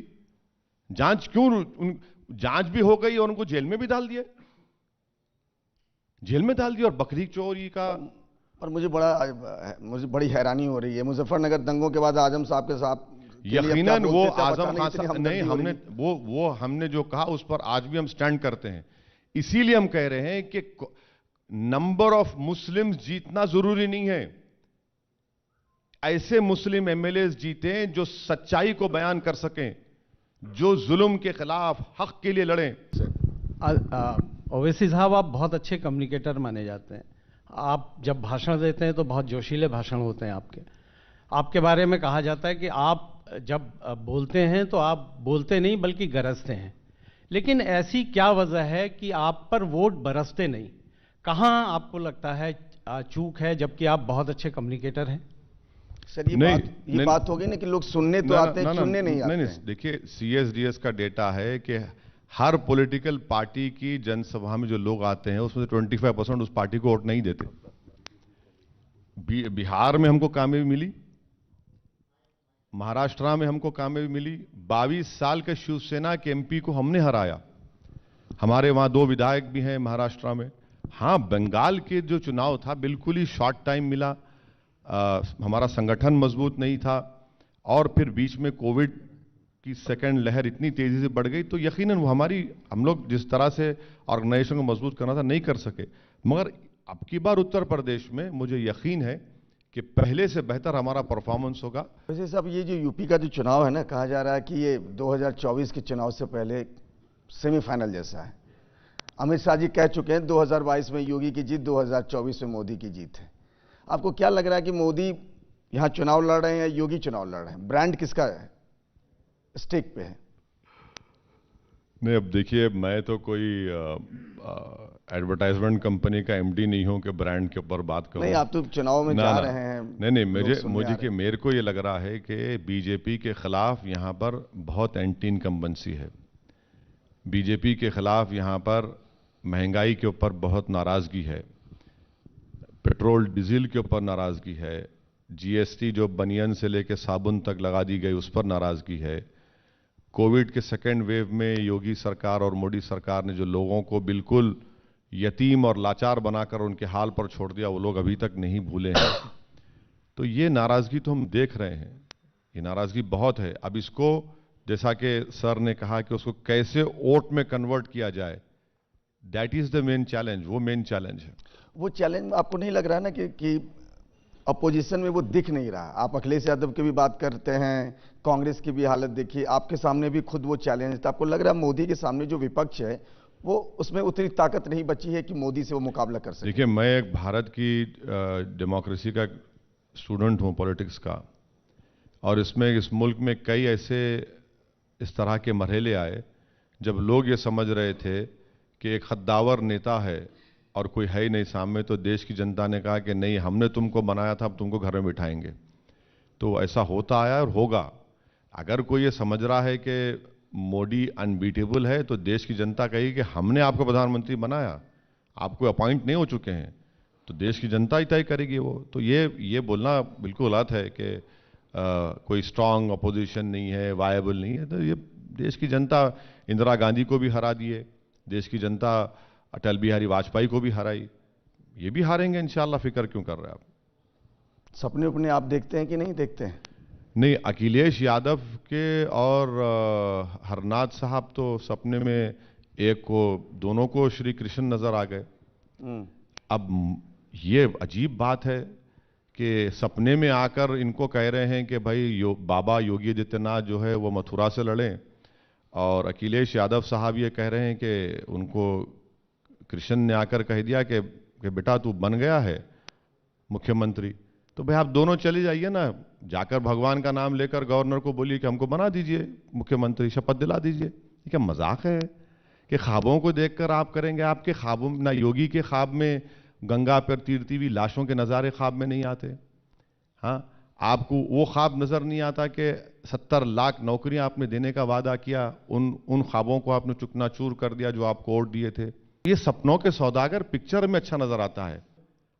जांच क्यों? जांच भी हो गई और उनको जेल में भी डाल दिया, जेल में डाल दिया। और बकरी चोरी का, और मुझे बड़ी हैरानी हो रही है, मुजफ्फरनगर दंगों के बाद आजम साहब के साथ यकीनन वो आजम खान साहब नहीं, हमने जो कहा उस पर आज भी हम स्टैंड करते हैं। इसीलिए हम कह रहे हैं कि नंबर ऑफ मुस्लिम्स जीतना जरूरी नहीं है, ऐसे मुस्लिम एमएलए जीते जो सच्चाई को बयान कर सकें, जो जुल्म के खिलाफ हक के लिए लड़ें। ओवैसी साहब, आप बहुत अच्छे कम्युनिकेटर माने जाते हैं। आप जब भाषण देते हैं तो बहुत जोशीले भाषण होते हैं आपके बारे में कहा जाता है कि आप जब बोलते हैं तो आप बोलते नहीं बल्कि गरजते हैं। लेकिन ऐसी क्या वजह है कि आप पर वोट बरसते नहीं? कहां आपको लगता है चूक है, जबकि आप बहुत अच्छे कम्युनिकेटर हैं? सर, ये बात होगी ना कि लोग सुनने तो आते हैं, सुनने नहीं आते हैं। देखिए, सीएसडीएस का डेटा है कि हर पॉलिटिकल पार्टी की जनसभा में जो लोग आते हैं उसमें 25% उस पार्टी को वोट नहीं देते। बिहार में हमको कामयाबी मिली, महाराष्ट्र में हमको कामयाबी मिली, 22 साल के शिवसेना के एमपी को हमने हराया। हमारे वहां 2 विधायक भी हैं महाराष्ट्र में। हां, बंगाल के जो चुनाव था बिल्कुल ही शॉर्ट टाइम मिला, हमारा संगठन मजबूत नहीं था, और फिर बीच में कोविड की सेकेंड लहर इतनी तेजी से बढ़ गई, तो यकीनन वो हम लोग जिस तरह से ऑर्गेनाइजेशन को मजबूत करना था नहीं कर सके। मगर अब की बार उत्तर प्रदेश में मुझे यकीन है कि पहले से बेहतर हमारा परफॉर्मेंस होगा। वैसे साहब, ये जो यूपी का जो चुनाव है ना, कहा जा रहा है कि ये 2024 के चुनाव से पहले सेमीफाइनल जैसा है। अमित शाह जी कह चुके हैं 2022 में योगी की जीत, 2024 में मोदी की जीत है। आपको क्या लग रहा है कि मोदी यहां चुनाव लड़ रहे हैं या योगी चुनाव लड़ रहे हैं? ब्रांड किसका है स्टेक पे है? नहीं, अब देखिए, मैं तो कोई एडवर्टाइजमेंट कंपनी का एमडी नहीं हूं कि ब्रांड के ऊपर बात करूं। नहीं, आप तो चुनाव में जा रहे हैं। नहीं, मेरे को ये लग रहा है कि बीजेपी के खिलाफ यहां पर बहुत एंटी इनकम्बेंसी है। बीजेपी के खिलाफ यहां पर महंगाई के ऊपर बहुत नाराजगी है, पेट्रोल डीजल के ऊपर नाराजगी है, जीएसटी जो बनियन से लेकर साबुन तक लगा दी गई उस पर नाराजगी है, कोविड के सेकेंड वेव में योगी सरकार और मोदी सरकार ने जो लोगों को बिल्कुल यतीम और लाचार बनाकर उनके हाल पर छोड़ दिया, वो लोग अभी तक नहीं भूले हैं। तो ये नाराजगी तो हम देख रहे हैं, ये नाराजगी बहुत है। अब इसको, जैसा कि सर ने कहा कि उसको कैसे वोट में कन्वर्ट किया जाए, that is the main challenge, वो मेन चैलेंज है। वो चैलेंज आपको नहीं लग रहा ना कि अपोजिशन में वो दिख नहीं रहा? आप अखिलेश यादव की भी बात करते हैं, कांग्रेस की भी हालत देखिए, आपके सामने भी खुद वो चैलेंज था। आपको लग रहा है मोदी के सामने जो विपक्ष है वो उसमें उतनी ताकत नहीं बची है कि मोदी से वो मुकाबला कर सके? देखिए, मैं एक भारत की डेमोक्रेसी का स्टूडेंट हूँ, पॉलिटिक्स का, और इसमें इस मुल्क में कई ऐसे इस तरह के मरहले आए जब लोग ये समझ रहे थे कि एक खद्दावर नेता है और कोई है ही नहीं सामने, तो देश की जनता ने कहा कि नहीं, हमने तुमको बनाया था, अब तुमको घर में बिठाएंगे। तो ऐसा होता आया और होगा। अगर कोई ये समझ रहा है कि मोदी अनबीटेबल है, तो देश की जनता कहेगी कि हमने आपको प्रधानमंत्री बनाया, आपको अपॉइंट नहीं हो चुके हैं, तो देश की जनता ही तय करेगी वो। तो ये बोलना बिल्कुल गलत है कि कोई स्ट्रांग अपोजिशन नहीं है, वायबल नहीं है। तो ये देश की जनता इंदिरा गांधी को भी हरा दिए, देश की जनता अटल बिहारी वाजपेयी को भी हराई, ये भी हारेंगे इंशाल्लाह। फिक्र क्यों कर रहे हैं आप? सपने अपने आप देखते हैं कि नहीं देखते हैं? नहीं, अखिलेश यादव के और हरनाथ साहब तो सपने में एक को, दोनों को श्री कृष्ण नजर आ गए। अब ये अजीब बात है कि सपने में आकर इनको कह रहे हैं कि भाई बाबा योगी आदित्यनाथ जो है वो मथुरा से लड़ें, और अखिलेश यादव साहब ये कह रहे हैं कि उनको कृष्ण ने आकर कह दिया कि बेटा तू बन गया है मुख्यमंत्री, तो भाई आप दोनों चले जाइए ना, जाकर भगवान का नाम लेकर गवर्नर को बोलिए कि हमको बना दीजिए मुख्यमंत्री, शपथ दिला दीजिए। ये क्या मजाक है कि ख्वाबों को देखकर आप करेंगे? आपके ख्वाबों ना, योगी के ख्वाब में गंगा पर तैरती हुई लाशों के नज़ारे ख्वाब में नहीं आते? हाँ, आपको वो ख्वाब नजर नहीं आता कि 70 लाख नौकरियां आपने देने का वादा किया, उन ख्वाबों को आपने चुकनाचूर कर दिया जो आपको वोट दिए थे। ये सपनों के सौदागर पिक्चर में अच्छा नजर आता है।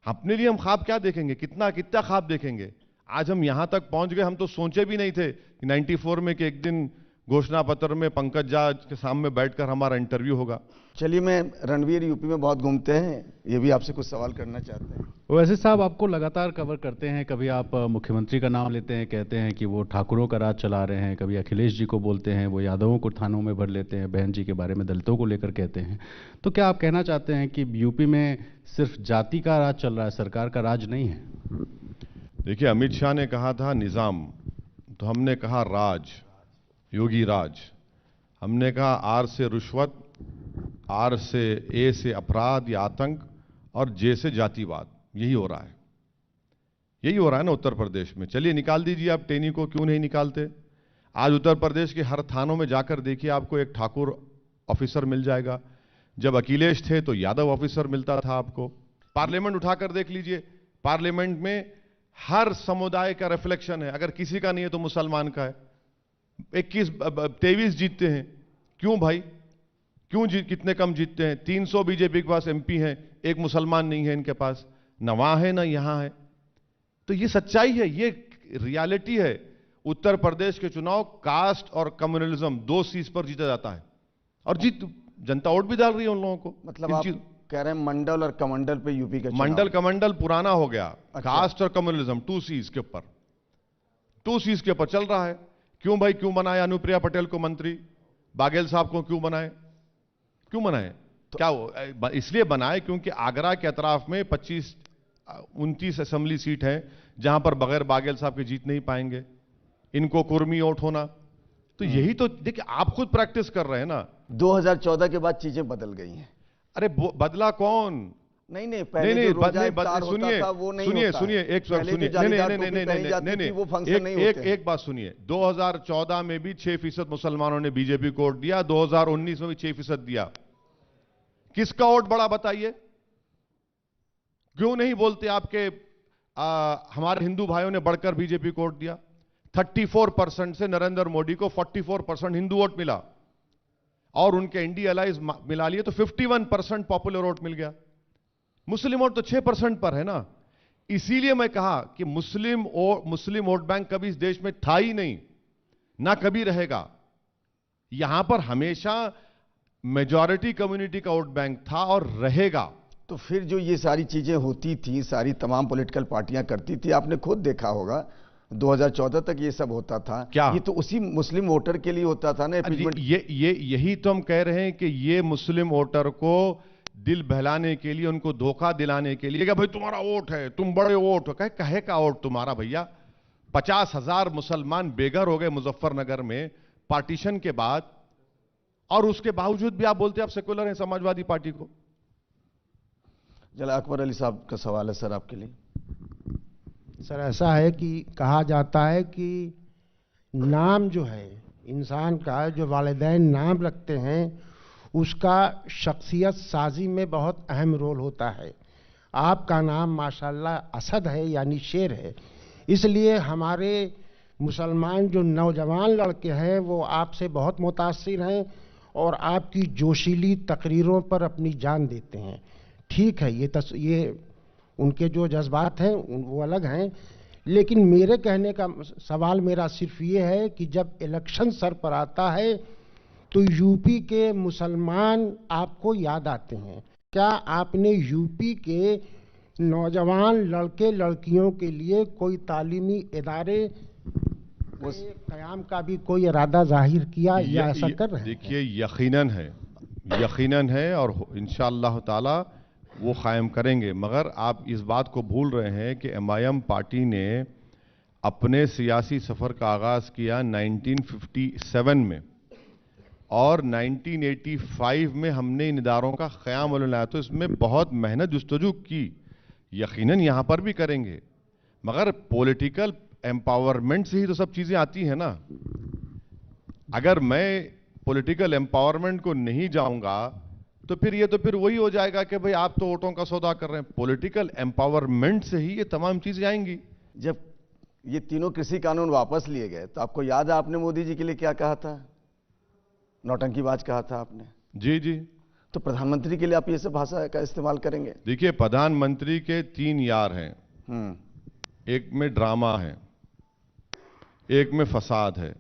अपने लिए हम ख्वाब क्या देखेंगे? कितना ख्वाब देखेंगे? आज हम यहां तक पहुंच गए, हम तो सोचे भी नहीं थे कि 94 में कि एक दिन घोषणा पत्र में पंकज झा के सामने बैठकर हमारा इंटरव्यू होगा। चलिए, मैं रणवीर यूपी में बहुत घूमते हैं, ये भी आपसे कुछ सवाल करना चाहते हैं। वैसे साहब, आपको लगातार कवर करते हैं, कभी आप मुख्यमंत्री का नाम लेते हैं, कहते हैं कि वो ठाकुरों का राज चला रहे हैं, कभी अखिलेश जी को बोलते हैं वो यादवों को थानों में भर लेते हैं, बहन जी के बारे में दलितों को लेकर कहते हैं। तो क्या आप कहना चाहते हैं कि यूपी में सिर्फ जाति का राज चल रहा है, सरकार का राज नहीं है? देखिए, अमित शाह ने कहा था निजाम, तो हमने कहा राज, योगी राज। हमने कहा आर से रिश्वत, आर से, ए से अपराध या आतंक, और जे से जातिवाद। यही हो रहा है, यही हो रहा है ना उत्तर प्रदेश में। चलिए निकाल दीजिए आप टेनी को, क्यों नहीं निकालते? आज उत्तर प्रदेश के हर थानों में जाकर देखिए, आपको एक ठाकुर ऑफिसर मिल जाएगा। जब अखिलेश थे तो यादव ऑफिसर मिलता था आपको। पार्लियामेंट उठाकर देख लीजिए, पार्लियामेंट में हर समुदाय का रिफ्लेक्शन है। अगर किसी का नहीं है तो मुसलमान का है। 23 जीतते हैं, क्यों भाई? क्यों कितने कम जीतते हैं? 300 बीजेपी के पास एमपी हैं, एक मुसलमान नहीं है इनके पास, न वहां है ना यहां है। तो ये सच्चाई है, ये रियलिटी है। उत्तर प्रदेश के चुनाव कास्ट और कम्युनलिज्म 2 सीट पर जीता जाता है, और जनता वोट भी डाल रही है उन लोगों को। मतलब आप कह रहे हैं मंडल और कमंडल पे यूपी का मंडल कमंडल पुराना हो गया। अच्छा। कास्ट और कम्युनलिज्म 2 सीट्स के ऊपर, 2 सीट्स के ऊपर चल रहा है। क्यों भाई? क्यों बनाया अनुप्रिया पटेल को मंत्री? बाघेल साहब को क्यों बनाए? क्यों बनाए? तो क्या इसलिए बनाए क्योंकि आगरा के अतराफ में 29 असेंबली सीट है जहां पर बगैर बाघेल साहब के जीत नहीं पाएंगे। इनको कुर्मी वोट होना, तो यही तो देखिए, आप खुद प्रैक्टिस कर रहे हैं ना। 2014 के बाद चीजें बदल गई हैं। अरे बदला कौन? नहीं, पहले जो रोजा इफ्तार होता था वो नहीं होता है। सुनिए एक बात सुनिए। 2014 में भी 6% मुसलमानों ने बीजेपी को वोट दिया, 2019 में भी 6% दिया। किसका वोट बड़ा बताइए? क्यों नहीं बोलते आपके हमारे हिंदू भाइयों ने बढ़कर बीजेपी को वोट दिया? 34% से नरेंद्र मोदी को 44% हिंदू वोट मिला, और उनके इंडिया अलाइज मिला लिए तो 51% पॉपुलर वोट मिल गया। मुस्लिम वोट तो 6% पर है ना। इसीलिए मैं कहा कि मुस्लिम वोट बैंक कभी इस देश में था ही नहीं, ना कभी रहेगा। यहां पर हमेशा मेजॉरिटी कम्युनिटी का वोट बैंक था और रहेगा। तो फिर जो ये सारी चीजें होती थी, सारी तमाम पॉलिटिकल पार्टियां करती थी, आपने खुद देखा होगा 2014 तक ये सब होता था। क्या ये तो उसी मुस्लिम वोटर के लिए होता था ना? यही तो हम कह रहे हैं कि ये मुस्लिम वोटर को दिल बहलाने के लिए, उनको धोखा दिलाने के लिए कि भाई तुम्हारा वोट है, तुम बड़े वोट हो। कहे का वोट तुम्हारा भैया? 50,000 मुसलमान बेघर हो गए मुजफ्फरनगर में पार्टीशन के बाद, और उसके बावजूद भी आप बोलते हैं आप सेकुलर हैं समाजवादी पार्टी को। चलो अकबर अली साहब का सवाल है सर आपके लिए। सर ऐसा है कि कहा जाता है कि नाम जो है इंसान का, जो वालिदैन नाम रखते हैं, उसका शख्सियत साजी में बहुत अहम रोल होता है। आपका नाम माशाल्लाह असद है यानी शेर है, इसलिए हमारे मुसलमान जो नौजवान लड़के हैं वो आपसे बहुत मुतासिर हैं और आपकी जोशीली तकरीरों पर अपनी जान देते हैं। ठीक है, ये उनके जो जज्बात हैं वो अलग हैं, लेकिन मेरे कहने का सवाल मेरा सिर्फ ये है कि जब इलेक्शन सर पर आता है तो यूपी के मुसलमान आपको याद आते हैं। क्या आपने यूपी के नौजवान लड़के लड़कियों के लिए कोई तालीमी इदारे क़याम का भी कोई इरादा जाहिर किया या ऐसा कर रहे हैं? देखिए, यकीनन है और इंशाअल्लाह ताला वो कायम करेंगे। मगर आप इस बात को भूल रहे हैं कि MIM पार्टी ने अपने सियासी सफ़र का आगाज़ किया 1957 में और 1985 में हमने इन इदारों का क़याम लाया। तो इसमें बहुत मेहनत जुस्तजू की, यकीनन यहाँ पर भी करेंगे। मगर पॉलिटिकल एम्पावरमेंट से ही तो सब चीज़ें आती हैं ना। अगर मैं पॉलिटिकल एम्पावरमेंट को नहीं जाऊंगा तो फिर वही हो जाएगा कि भाई आप तो वोटों का सौदा कर रहे हैं। पॉलिटिकल एम्पावरमेंट से ही ये तमाम चीजें आएंगी। जब ये तीनों कृषि कानून वापस लिए गए तो आपको याद है आपने मोदी जी के लिए क्या कहा था? नौटंकीबाज कहा था आपने। जी जी। तो प्रधानमंत्री के लिए आप ये सब भाषा का इस्तेमाल करेंगे? देखिए, प्रधानमंत्री के 3 यार हैं। एक में ड्रामा है, एक में फसाद है।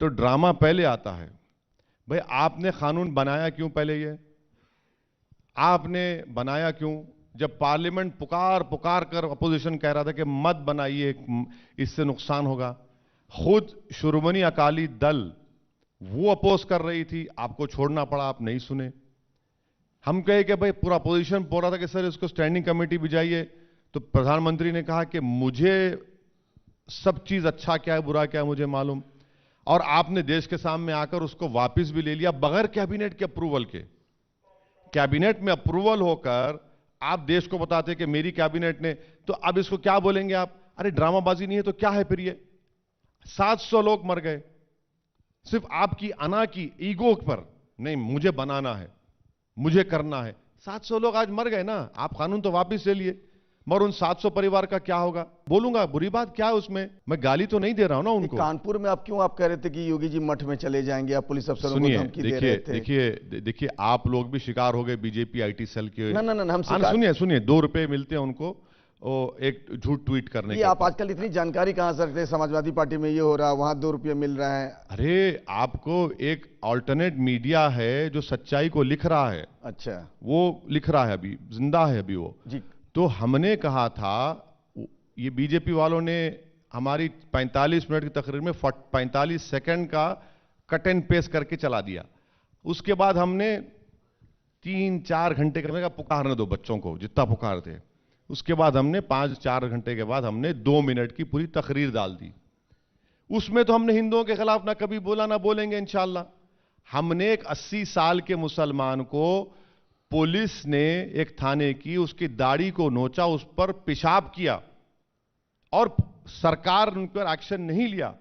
तो ड्रामा पहले आता है। भाई आपने कानून बनाया क्यों? पहले ये आपने बनाया क्यों? जब पार्लियामेंट पुकार कर अपोजिशन कह रहा था कि मत बनाइए, इससे नुकसान होगा। खुद शिरोमणि अकाली दल वो अपोज कर रही थी, आपको छोड़ना पड़ा, आप नहीं सुने। हम कहे कि भाई पूरा अपोजिशन बोल रहा था कि सर इसको स्टैंडिंग कमेटी भिजाइए, तो प्रधानमंत्री ने कहा कि मुझे सब चीज अच्छा क्या है बुरा क्या है मुझे मालूम, और आपने देश के सामने आकर उसको वापस भी ले लिया बगैर कैबिनेट के अप्रूवल के। कैबिनेट में अप्रूवल होकर आप देश को बताते कि मेरी कैबिनेट ने, तो अब इसको क्या बोलेंगे आप? अरे ड्रामाबाजी नहीं है तो क्या है फिर ये? 700 लोग मर गए सिर्फ आपकी अना की ईगो पर, नहीं मुझे बनाना है, मुझे करना है। 700 लोग आज मर गए ना। आप कानून तो वापस ले लिए, मगर उन 700 परिवार का क्या होगा? बोलूंगा बुरी बात क्या है उसमें? मैं गाली तो नहीं दे रहा हूं ना उनको। कानपुर में आप क्यों कह रहे थे कि योगी जी मठ में चले जाएंगे, आप पुलिस अफसरों को धमकी दे रहे थे? देखिए आप लोग भी शिकार हो गए बीजेपी IT सेल के। ना हम सुनिए 2 रुपए मिलते हैं उनको एक झूठ ट्वीट करने के। आप आजकल इतनी जानकारी कहां से रखते हैं? समाजवादी पार्टी में ये हो रहा है, वहां 2 रुपये मिल रहा है। अरे आपको एक ऑल्टरनेट मीडिया है जो सच्चाई को लिख रहा है। अच्छा, वो लिख रहा है, अभी जिंदा है अभी वो जी। तो हमने कहा था, ये बीजेपी वालों ने हमारी 45 मिनट की तकरीर में 45 सेकंड का कट एंड पेस्ट करके चला दिया। उसके बाद हमने 3-4 घंटे करने का पुकारने दो बच्चों को जितना पुकारते। उसके बाद हमने 5-4 घंटे के बाद हमने 2 मिनट की पूरी तकरीर डाल दी। उसमें तो हमने हिंदुओं के खिलाफ ना कभी बोला ना बोलेंगे इंशाल्लाह। हमने एक 80 साल के मुसलमान को पुलिस ने एक थाने की उसकी दाढ़ी को नोचा, उस पर पेशाब किया और सरकार उन पर एक्शन नहीं लिया।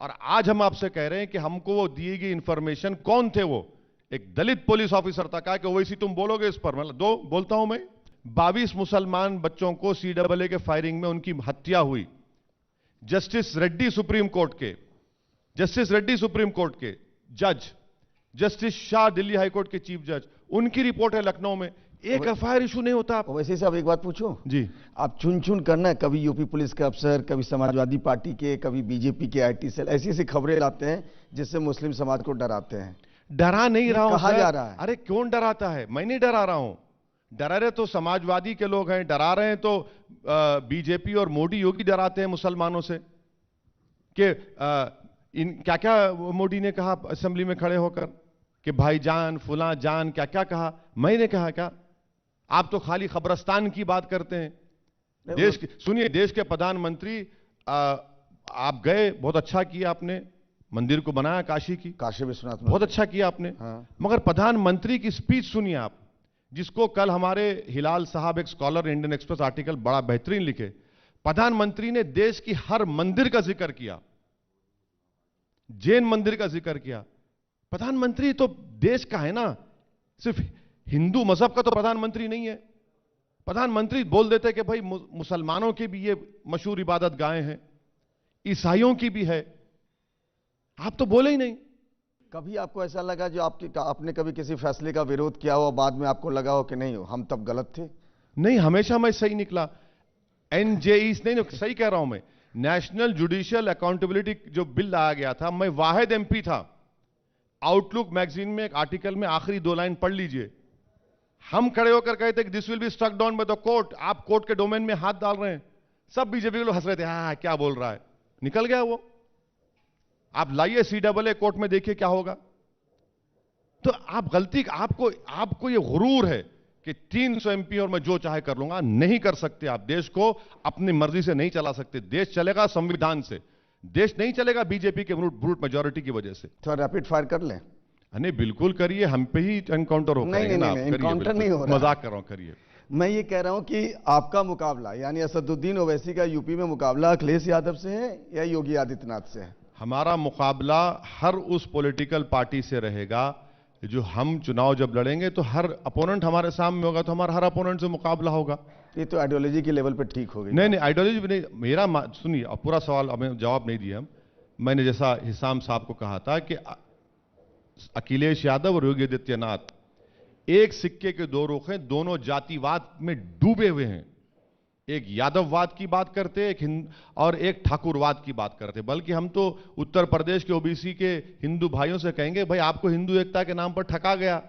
और आज हम आपसे कह रहे हैं कि हमको वो दी गई इंफॉर्मेशन, कौन थे वो? एक दलित पुलिस ऑफिसर था। कहा कि वैसी तुम बोलोगे इस पर? मतलब 2 बोलता हूं मैं। 22 मुसलमान बच्चों को CAA के फायरिंग में उनकी हत्या हुई। जस्टिस रेड्डी सुप्रीम कोर्ट के जज, जस्टिस शाह दिल्ली हाईकोर्ट के चीफ जज, उनकी रिपोर्ट है लखनऊ में। एक FIR इशू नहीं होता। वैसे साहब एक बात पूछूं जी, आप चुन करना है, कभी यूपी पुलिस के अफसर, कभी समाजवादी पार्टी के, कभी बीजेपी के IT सेल, ऐसी खबरें लाते हैं जिससे मुस्लिम समाज को डराते हैं। डरा नहीं रहा हूं, कहा जा रहा है। अरे क्यों डराता है? मैं नहीं डरा रहा हूं। डरा रहे तो समाजवादी के लोग हैं, डरा रहे हैं तो बीजेपी और मोदी योगी डराते हैं मुसलमानों से कि इन क्या क्या मोदी ने कहा असेंबली में खड़े होकर कि भाईजान फुला जान क्या क्या कहा, मैंने कहा क्या? आप तो खाली खबरस्तान की बात करते हैं। देश की सुनिए, देश के प्रधानमंत्री आप गए, बहुत अच्छा किया आपने, मंदिर को बनाया काशी की, काशी विश्वनाथ, बहुत अच्छा किया आपने। हाँ। मगर प्रधानमंत्री की स्पीच सुनिए आप, जिसको कल हमारे हिलाल साहब, एक स्कॉलर, इंडियन एक्सप्रेस आर्टिकल बड़ा बेहतरीन लिखे। प्रधानमंत्री ने देश की हर मंदिर का जिक्र किया, जैन मंदिर का जिक्र किया। प्रधानमंत्री तो देश का है ना, सिर्फ हिंदू मजहब का तो प्रधानमंत्री नहीं है। प्रधानमंत्री बोल देते कि भाई मुसलमानों की भी ये मशहूर इबादत गाहें हैं, ईसाइयों की भी है, आप तो बोले ही नहीं। कभी आपको ऐसा लगा जो आपने कभी किसी फैसले का विरोध किया हो, बाद में आपको लगा हो कि नहीं हो हम तब गलत थे? नहीं, हमेशा मैं सही निकला। एनजेई नहीं, सही कह रहा हूं मैं, नेशनल जुडिशियल अकाउंटेबिलिटी जो बिल लाया गया था, मैं वाहिद एमपी था। आउटलुक मैगजीन में एक आर्टिकल में आखिरी 2 लाइन पढ़ लीजिए, हम खड़े होकर कहते कि this will be struck down by the court. आप कोर्ट के डोमेन में हाथ डाल रहे हैं। सब बीजेपी के लोग हंस रहे थे, हाँ क्या बोल रहा है, निकल गया वो। आप लाइए CAA कोर्ट में, देखिए क्या होगा। तो आप गलती, आपको ये गुरूर है कि 300 MP और मैं जो चाहे कर लूंगा। नहीं कर सकते आप, देश को अपनी मर्जी से नहीं चला सकते। देश चलेगा संविधान से, देश नहीं चलेगा बीजेपी के ब्रूट मेजॉरिटी की वजह से। थोड़ा रैपिड फायर कर लें? नहीं बिल्कुल करिए, हम पे ही एनकाउंटर हो। नहीं, एनकाउंटर नहीं हो रहा, मजाक कर रहा हूं, करिए। मैं ये कह रहा हूं कि आपका मुकाबला यानी असदुद्दीन ओवैसी का यूपी में मुकाबला अखिलेश यादव से है या योगी आदित्यनाथ से है? हमारा मुकाबला हर उस पॉलिटिकल पार्टी से रहेगा जो हम चुनाव जब लड़ेंगे तो हर अपोनेंट हमारे सामने होगा, तो हमारा हर अपोनेंट से मुकाबला होगा। ये तो आइडियोलॉजी के लेवल पे ठीक हो गई। नहीं, आइडियोलॉजी भी नहीं। मेरा सुनिए, अब पूरा सवाल हमें जवाब नहीं दिया हम। मैंने जैसा हिसाम साहब को कहा था कि अखिलेश यादव और योगी आदित्यनाथ एक सिक्के के 2 रुख हैं, दोनों जातिवाद में डूबे हुए हैं। एक यादववाद की बात करते, और एक ठाकुरवाद की बात करते। बल्कि हम तो उत्तर प्रदेश के ओबीसी के हिंदू भाइयों से कहेंगे, भाई आपको हिंदू एकता के नाम पर ठगा गया।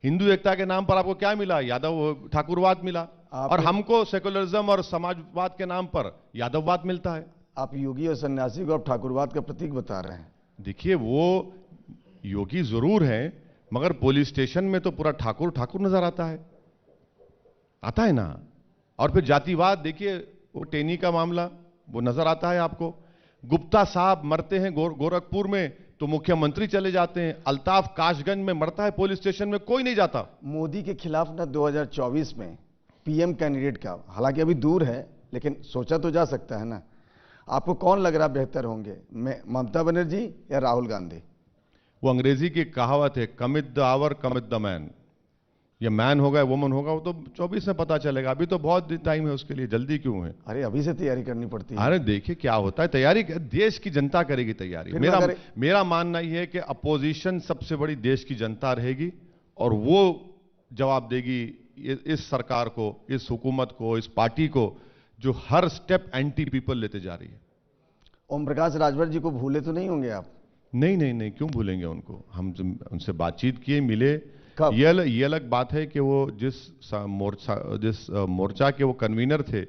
हिंदू एकता के नाम पर आपको क्या मिला? यादव ठाकुरवाद मिला। और हमको सेकुलरिज्म और समाजवाद के नाम पर यादववाद मिलता है। आप योगी और सन्यासी को आप ठाकुरवाद का प्रतीक बता रहे हैं। देखिए, वो योगी जरूर है, मगर पुलिस स्टेशन में तो पूरा ठाकुर ठाकुर नजर आता है ना। और फिर जातिवाद देखिए, वो टेनी का मामला वो नजर आता है आपको। गुप्ता साहब मरते हैं गोरखपुर में तो मुख्यमंत्री चले जाते हैं। अल्ताफ काशगंज में मरता है, पुलिस स्टेशन में कोई नहीं जाता। मोदी के खिलाफ ना 2024 में PM कैंडिडेट का, हालांकि अभी दूर है लेकिन सोचा तो जा सकता है ना। आपको कौन लग रहा बेहतर होंगे, ममता बनर्जी या राहुल गांधी? वो अंग्रेजी की कहावत है, commit the hour commit the man. ये मैन होगा वुमन होगा वो तो 24 में पता चलेगा। अभी तो बहुत टाइम है उसके लिए, जल्दी क्यों है? अरे अभी से तैयारी करनी पड़ती है। अरे देखिए क्या होता है, तैयारी देश की जनता करेगी तैयारी। मेरा मानना यह है कि अपोजिशन सबसे बड़ी देश की जनता रहेगी और वो जवाब देगी इस सरकार को, इस हुकूमत को, इस पार्टी को जो हर स्टेप एंटी पीपल लेते जा रही है। ओम प्रकाश राजभर जी को भूले तो नहीं होंगे आप? नहीं, क्यों भूलेंगे उनको। हम उनसे बातचीत किए, मिले। ये अलग बात है कि वो जिस मोर्चा के वो कन्वीनर थे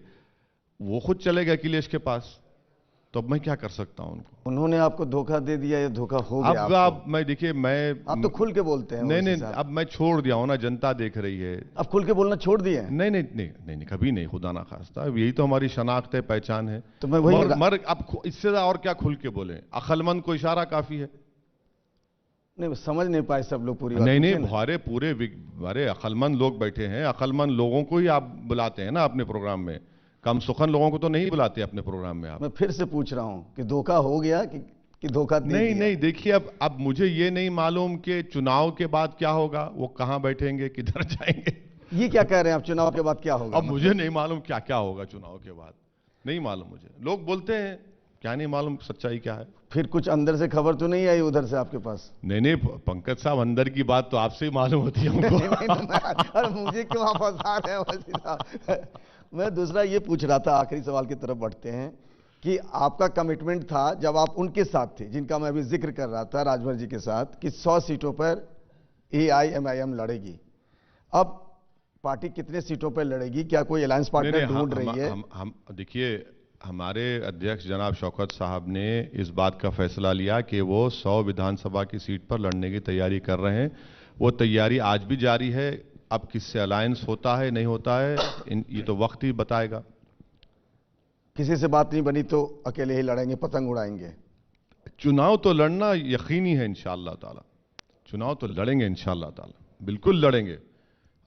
वो खुद चले गए अखिलेश के पास, तो अब मैं क्या कर सकता हूं उनको। उन्होंने आपको धोखा दे दिया या धोखा हो गया? अब मैं देखिए, आप तो खुल के बोलते हैं। नहीं, अब मैं छोड़ दिया हूं ना, जनता देख रही है। अब खुल के बोलना छोड़ दिए? नहीं, कभी नहीं, खुदा ना खास्ता। यही तो हमारी शनाख्त है, पहचान है। तो मैं वही अब इससे और क्या खुल के बोले? अक्लमंद को इशारा काफी है। नहीं, समझ नहीं पाए सब लोग पूरी बात। नहीं, पूरे अक्लमंद लोग बैठे हैं। अक्लमंद लोगों को ही आप बुलाते हैं ना अपने प्रोग्राम में, कम सुखन लोगों को तो नहीं बुलाते अपने प्रोग्राम में आप। मैं फिर से पूछ रहा हूं कि धोखा हो गया कि धोखा नहीं, देखिए अब मुझे ये नहीं मालूम कि चुनाव के बाद क्या होगा, वो कहां बैठेंगे, किधर जाएंगे। ये क्या कह रहे हैं आप, चुनाव के बाद क्या होगा? अब मुझे नहीं मालूम क्या होगा चुनाव के बाद, नहीं मालूम मुझे। लोग बोलते हैं, क्या नहीं मालूम सच्चाई क्या है। फिर कुछ अंदर से खबर तो नहीं आई उधर से आपके पास? नहीं, पंकज साहब, अंदर की बात तो आपसे ही मालूम होती है हमको। अरे मुझे क्यों आप फंसा रहे हो? मैं दूसरा ये पूछ रहा था, आखिरी सवाल की तरफ बढ़ते हैं, कि आपका कमिटमेंट था जब आप उनके साथ थे, जिनका मैं अभी जिक्र कर रहा था, राजभर जी के साथ, कि 100 सीटों पर AIMIM लड़ेगी। अब पार्टी कितने सीटों पर लड़ेगी? क्या कोई अलायंस पार्टनर ढूंढ रही है? हम देखिए, हमारे अध्यक्ष जनाब शौकत साहब ने इस बात का फैसला लिया कि वो 100 विधानसभा की सीट पर लड़ने की तैयारी कर रहे हैं। वो तैयारी आज भी जारी है। अब किससे अलायंस होता है नहीं होता है ये तो वक्त ही बताएगा। किसी से बात नहीं बनी तो अकेले ही लड़ेंगे, पतंग उड़ाएंगे? चुनाव तो लड़ना यकीनी है इंशाअल्लाह ताला। चुनाव तो लड़ेंगे इंशाअल्लाह ताला, बिल्कुल लड़ेंगे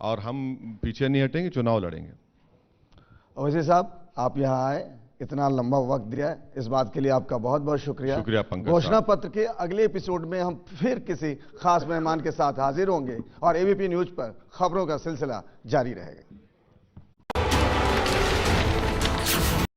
और हम पीछे नहीं हटेंगे, चुनाव लड़ेंगे। ओवैसी साहब, आप यहाँ आए, इतना लंबा वक्त दिया, इस बात के लिए आपका बहुत बहुत शुक्रिया। शुक्रिया पंकज घोषणा पत्र के अगले एपिसोड में हम फिर किसी खास मेहमान के साथ हाजिर होंगे और एबीपी न्यूज पर खबरों का सिलसिला जारी रहेगा।